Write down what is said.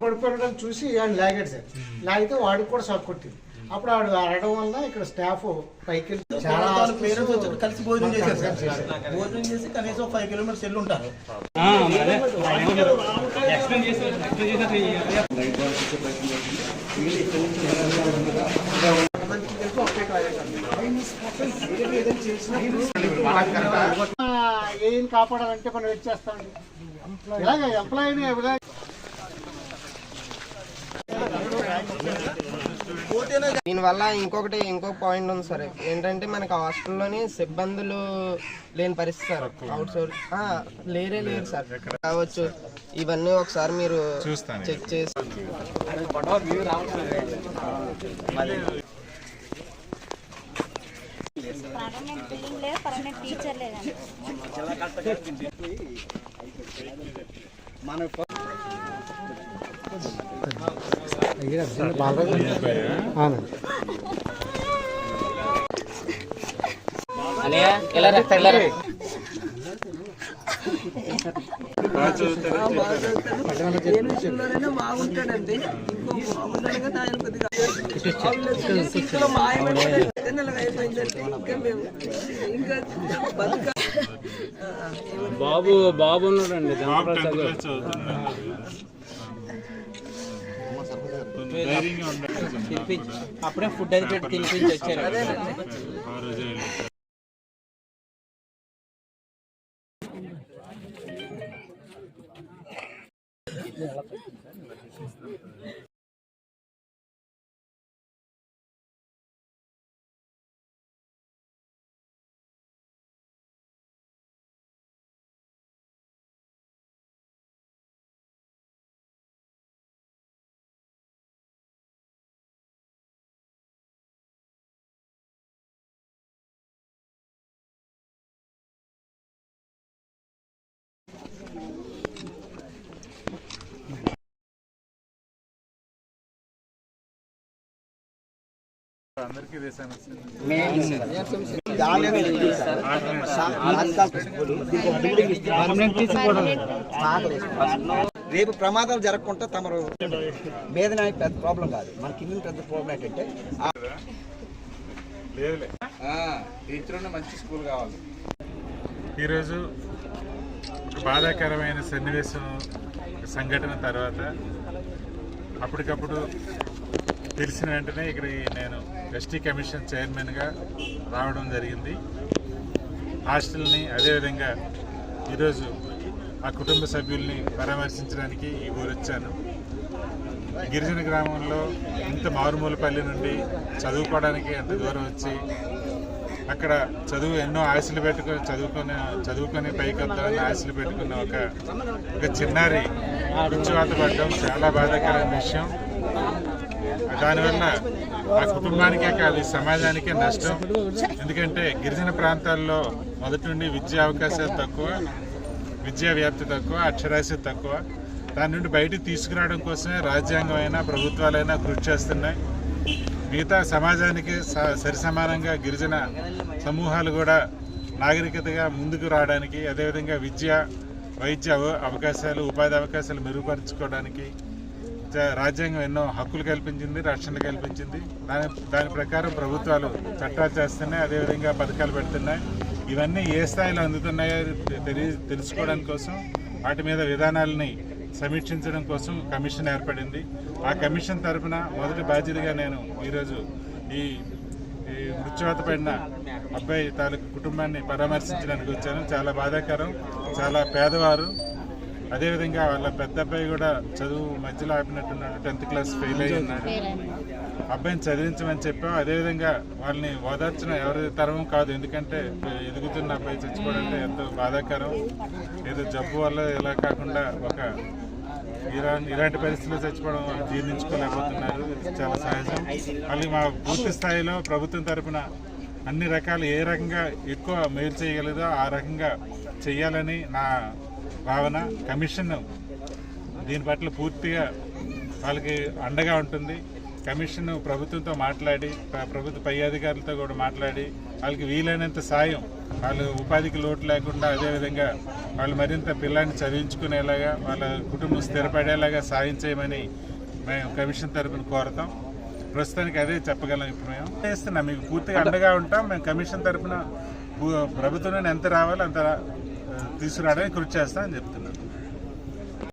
పడిపోవడం చూసి ఆయన లాగాడు సార్. లాగితే వాడికి కూడా షాక్ కొట్టింది. అప్పుడు ఆడు ఆడడం వల్ల ఇక్కడ స్టాఫ్ పైకి చాలా కలిసి భోజనం చేశారు. భోజనం చేసి కనీసం 5 కిలోమీటర్స్ వెళ్ళి ఉంటారు. ఏం కాపాడాలంటే మనం వెయిట్ చేస్తామండి. ఇలాగే ఎంప్లాయీని దీనివల్ల ఇంకో పాయింట్ ఉంది సార్. ఏంటంటే మనకి హాస్టల్లోని సిబ్బందులు లేని పరిస్థితి సార్. అవుట్ సోర్స్ లేరు సార్ కావచ్చు. ఇవన్నీ ఒకసారి మీరు చెక్ చేసి బాగుంటాడండి. బాబు ఉన్నాడండి. అప్పుడే ఫుడ్ అది పెట్టి తినిపించి వచ్చారు. రేపు ప్రమాదాలు జరగకుండా తమరు మీద పెద్ద ప్రాబ్లం కాదు. మనకి ఇల్లు పెద్ద ప్రాబ్లం ఏంటంటే టీచర్ మంచి స్కూల్ కావాలి. ఈరోజు ఒక బాధాకరమైన సన్నివేశం సంఘటన తర్వాత అప్పటికప్పుడు తెలిసిన వెంటనే ఇక్కడ నేను ఎస్టీ కమిషన్ చైర్మన్గా రావడం జరిగింది. హాస్టల్ని అదేవిధంగా ఈరోజు ఆ కుటుంబ సభ్యుల్ని పరామర్శించడానికి ఈ ఊరు వచ్చాను. గిరిజన గ్రామంలో ఇంత మారుమూలపల్లి నుండి చదువుకోవడానికి అంత దూరం వచ్చి అక్కడ ఎన్నో ఆశలు పెట్టుకొని చదువుకొని పైకి వద్దామని ఆశలు పెట్టుకున్న ఒక చిన్నారి మృత్యువాత పడడం చాలా బాధాకరమైన విషయం. దానివల్ల ఆ కుటుంబానికే కాదు సమాజానికే నష్టం. ఎందుకంటే గిరిజన ప్రాంతాల్లో మొదటి నుండి విద్యా అవకాశాలు తక్కువ, విద్యా వ్యాప్తి తక్కువ, అక్షరాస్యత తక్కువ. దాని నుండి బయటకు తీసుకురావడం కోసమే రాజ్యాంగం అయినా ప్రభుత్వాలైనా కృషి చేస్తున్నాయి. మిగతా సమాజానికి సరిసమానంగా గిరిజన సమూహాలు కూడా నాగరికతగా ముందుకు రావడానికి, అదేవిధంగా విద్య వైద్య అవకాశాలు ఉపాధి అవకాశాలు మెరుగుపరుచుకోవడానికి రాజ్యాంగం ఎన్నో హక్కులు కల్పించింది, రక్షణ కల్పించింది. దాని ప్రకారం ప్రభుత్వాలు చట్టాలు చేస్తున్నాయి, అదేవిధంగా పథకాలు పెడుతున్నాయి. ఇవన్నీ ఏ స్థాయిలో అందుతున్నాయో తెలుసుకోవడానికి కోసం వాటి మీద విధానాలని సమీక్షించడం కోసం కమిషన్ ఏర్పడింది. ఆ కమిషన్ తరఫున మొదటి బాధ్యతగా నేను ఈరోజు ఈ మృత్యువాత పడిన అబ్బాయి తాలూకు కుటుంబాన్ని పరామర్శించడానికి వచ్చాను. చాలా బాధాకరం, చాలా పేదవారు. అదేవిధంగా వాళ్ళ పెద్ద అబ్బాయి కూడా చదువు మధ్యలో ఆపినట్టున్నాడు, 10th క్లాస్ ఫెయిల్ అయ్యి ఉన్నాడు. అబ్బాయిని చదివించమని చెప్పాం. అదేవిధంగా వాళ్ళని ఓదార్చడం ఎవరి తరం కాదు, ఎందుకంటే ఎదుగుతున్న అబ్బాయి చచ్చిపోవడంటే ఎంతో బాధాకరం. ఏదో జబ్బు వల్ల ఇలా కాకుండా ఇలాంటి పరిస్థితుల్లో చచ్చిపోవడం వాళ్ళు జీర్ణించుకోలేకపోతున్నారు. చాలా సహజం. మళ్ళీ మా పూర్తి స్థాయిలో ప్రభుత్వం తరఫున అన్ని రకాలు ఏ రకంగా ఎక్కువ మేలు చేయగలదో ఆ రకంగా చెయ్యాలని నా భావన. కమిషన్ దీని పట్ల పూర్తిగా వాళ్ళకి అండగా ఉంటుంది. కమిషన్ ప్రభుత్వంతో మాట్లాడి ప్రభుత్వ పై అధికారులతో కూడా మాట్లాడి వాళ్ళకి వీలైనంత సాయం, వాళ్ళు ఉపాధికి లోటు లేకుండా, అదేవిధంగా వాళ్ళు మరింత పిల్లాన్ని చదివించుకునేలాగా, వాళ్ళ కుటుంబం స్థిరపడేలాగా సాయం చేయమని మేము కమిషన్ తరఫున కోరతాం. ప్రస్తుతానికి అదే చెప్పగలం. ఇప్పుడు మేము చేస్తున్నాం, మీకు పూర్తిగా అండగా ఉంటాం. మేము కమిషన్ తరఫున ప్రభుత్వం ఎంత రావాలో అంత తీసుకురావడానికి కృషి చేస్తామని చెప్తున్నాం.